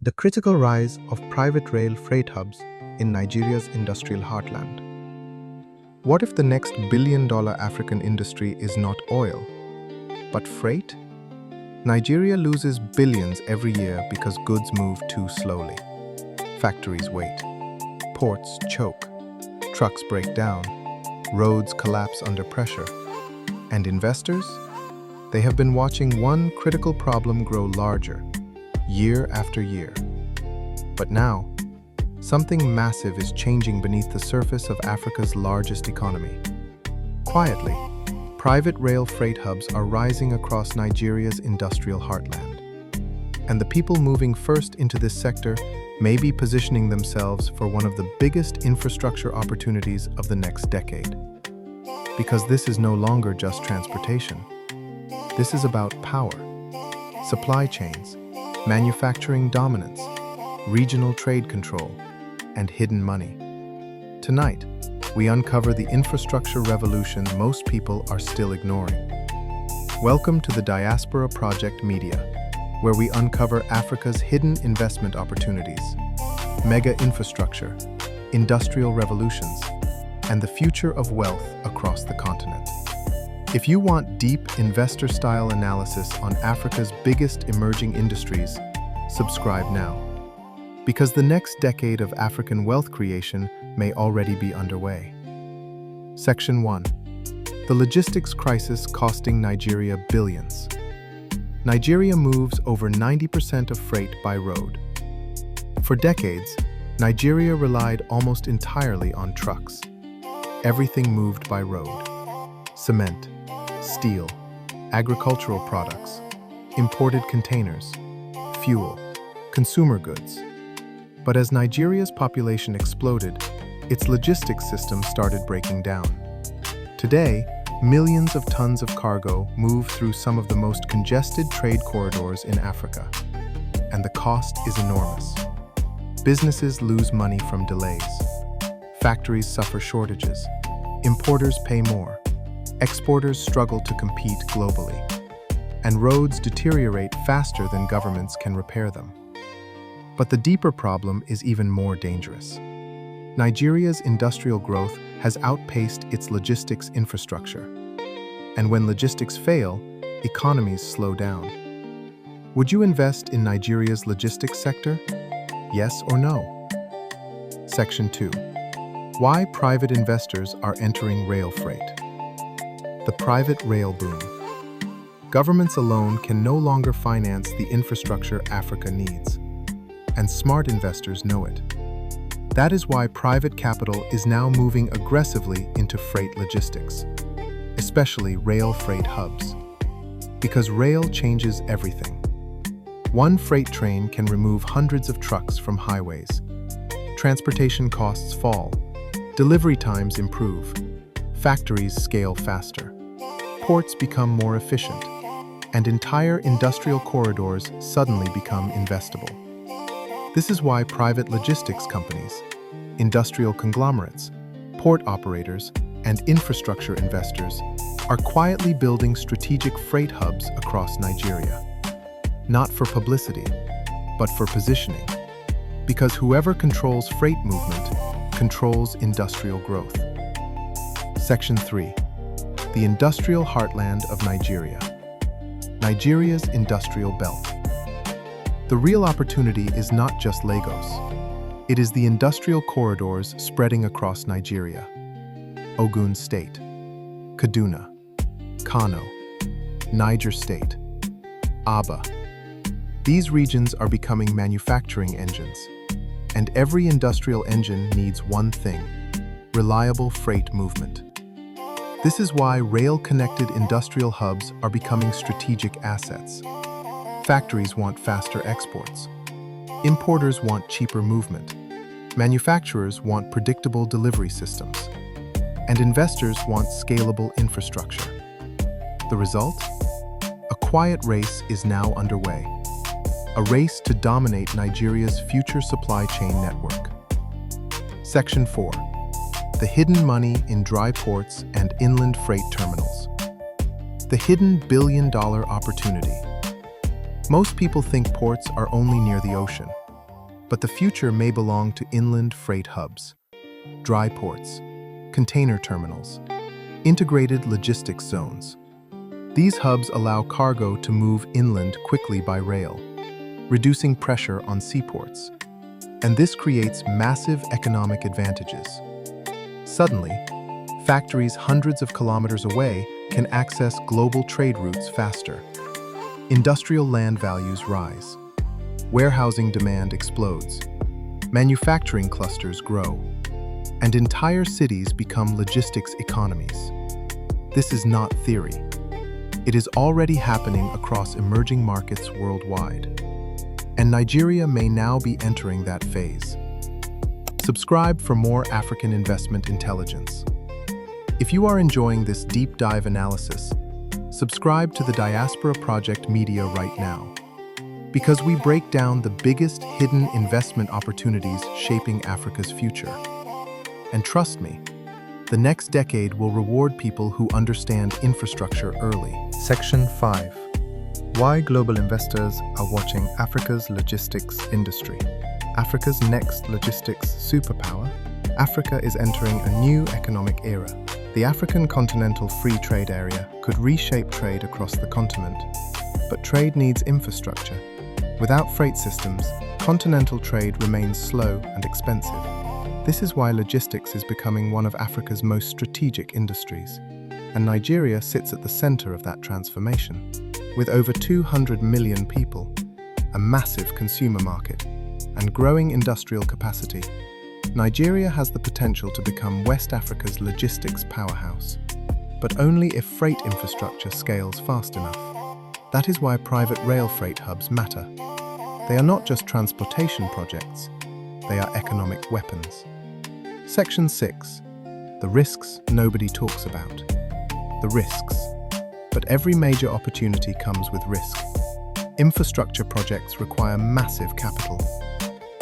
The critical rise of private rail freight hubs in Nigeria's industrial heartland. What if the next billion-dollar African industry is not oil, but freight? Nigeria loses billions every year because goods move too slowly. Factories wait. Ports choke. Trucks break down. Roads collapse under pressure. And investors? They have been watching one critical problem grow larger, year after year. But now, something massive is changing beneath the surface of Africa's largest economy. Quietly, private rail freight hubs are rising across Nigeria's industrial heartland. And the people moving first into this sector may be positioning themselves for one of the biggest infrastructure opportunities of the next decade. Because this is no longer just transportation. This is about power, supply chains, manufacturing dominance, regional trade control, and hidden money. Tonight, we uncover the infrastructure revolution most people are still ignoring. Welcome to the Diaspora Project Media, where we uncover Africa's hidden investment opportunities, mega infrastructure, industrial revolutions, and the future of wealth across the continent. If you want deep investor-style analysis on Africa's biggest emerging industries, subscribe now. Because the next decade of African wealth creation may already be underway. Section 1. The logistics crisis costing Nigeria billions. Nigeria moves over 90% of freight by road. For decades, Nigeria relied almost entirely on trucks. Everything moved by road. Cement, steel, agricultural products, imported containers, fuel, consumer goods. But as Nigeria's population exploded, its logistics system started breaking down. Today, millions of tons of cargo move through some of the most congested trade corridors in Africa. And the cost is enormous. Businesses lose money from delays. Factories suffer shortages. Importers pay more. Exporters struggle to compete globally. And roads deteriorate faster than governments can repair them. But the deeper problem is even more dangerous. Nigeria's industrial growth has outpaced its logistics infrastructure. And when logistics fail, economies slow down. Would you invest in Nigeria's logistics sector? Yes or no? Section 2. Why private investors are entering rail freight. The private rail boom. Governments alone can no longer finance the infrastructure Africa needs. And smart investors know it. That is why private capital is now moving aggressively into freight logistics, especially rail freight hubs. Because rail changes everything. One freight train can remove hundreds of trucks from highways. Transportation costs fall. Delivery times improve. Factories scale faster. Ports become more efficient. And entire industrial corridors suddenly become investable. This is why private logistics companies, industrial conglomerates, port operators, and infrastructure investors are quietly building strategic freight hubs across Nigeria. Not for publicity, but for positioning. Because whoever controls freight movement controls industrial growth. Section 3. The industrial heartland of Nigeria. Nigeria's industrial belt. The real opportunity is not just Lagos. It is the industrial corridors spreading across Nigeria. Ogun State, Kaduna, Kano, Niger State, Aba. These regions are becoming manufacturing engines. And every industrial engine needs one thing: reliable freight movement. This is why rail-connected industrial hubs are becoming strategic assets. Factories want faster exports. Importers want cheaper movement. Manufacturers want predictable delivery systems. And investors want scalable infrastructure. The result? A quiet race is now underway. A race to dominate Nigeria's future supply chain network. Section 4. The hidden money in dry ports and inland freight terminals. The hidden billion-dollar opportunity. Most people think ports are only near the ocean, But the future may belong to inland freight hubs, dry ports, container terminals, integrated logistics zones. These hubs allow cargo to move inland quickly by rail, reducing pressure on seaports. And this creates massive economic advantages. Suddenly, factories hundreds of kilometers away can access global trade routes faster. Industrial land values rise. Warehousing demand explodes. Manufacturing clusters grow. And entire cities become logistics economies. This is not theory. It is already happening across emerging markets worldwide. And Nigeria may now be entering that phase. Subscribe for more African investment intelligence. If you are enjoying this deep dive analysis, subscribe to the Diaspora Project Media right now, because we break down the biggest hidden investment opportunities shaping Africa's future. And trust me, the next decade will reward people who understand infrastructure early. Section 5. Why global investors are watching Africa's logistics industry. Africa's next logistics superpower, Africa is entering a new economic era. The African Continental Free Trade Area could reshape trade across the continent, but trade needs infrastructure. Without freight systems, continental trade remains slow and expensive. This is why logistics is becoming one of Africa's most strategic industries, and Nigeria sits at the center of that transformation. With over 200 million people, a massive consumer market, and growing industrial capacity, Nigeria has the potential to become West Africa's logistics powerhouse, but only if freight infrastructure scales fast enough. That is why private rail freight hubs matter. They are not just transportation projects, they are economic weapons. Section 6. The risks nobody talks about. The risks. But every major opportunity comes with risk. Infrastructure projects require massive capital.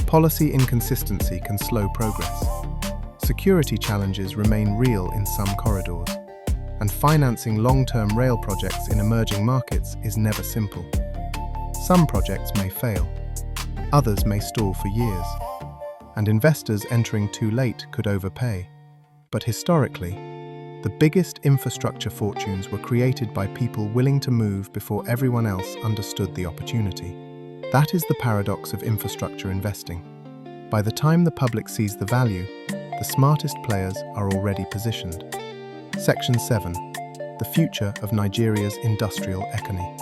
Policy inconsistency can slow progress. Security challenges remain real in some corridors. And financing long-term rail projects in emerging markets is never simple. Some projects may fail. Others may stall for years. And investors entering too late could overpay. But historically, the biggest infrastructure fortunes were created by people willing to move before everyone else understood the opportunity. That is the paradox of infrastructure investing. By the time the public sees the value, the smartest players are already positioned. Section 7. The future of Nigeria's industrial economy.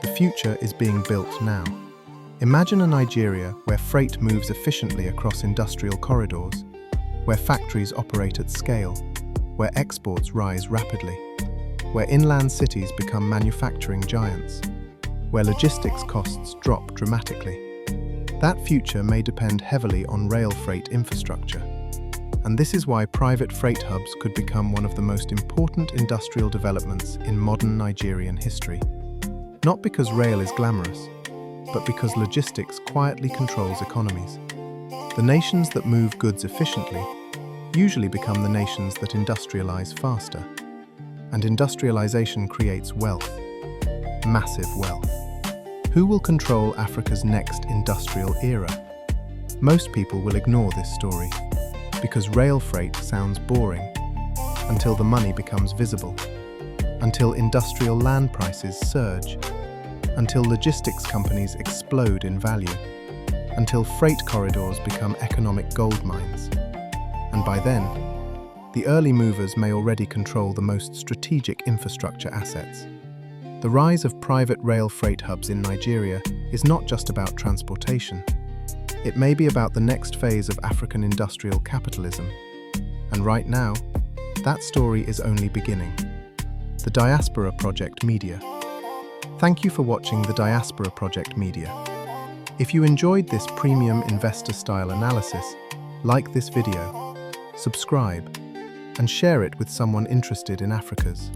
The future is being built now. Imagine a Nigeria where freight moves efficiently across industrial corridors, where factories operate at scale, where exports rise rapidly, where inland cities become manufacturing giants, where logistics costs drop dramatically. That future may depend heavily on rail freight infrastructure. And this is why private freight hubs could become one of the most important industrial developments in modern Nigerian history. Not because rail is glamorous, but because logistics quietly controls economies. The nations that move goods efficiently usually become the nations that industrialize faster. And industrialization creates wealth, massive wealth. Who will control Africa's next industrial era? Most people will ignore this story, because rail freight sounds boring, until the money becomes visible, until industrial land prices surge, until logistics companies explode in value, until freight corridors become economic gold mines. And by then, the early movers may already control the most strategic infrastructure assets. The rise of private rail freight hubs in Nigeria is not just about transportation. It may be about the next phase of African industrial capitalism. And right now, that story is only beginning. The Diaspora Project Media. Thank you for watching the Diaspora Project Media. If you enjoyed this premium investor-style analysis, like this video, subscribe, and share it with someone interested in Africa's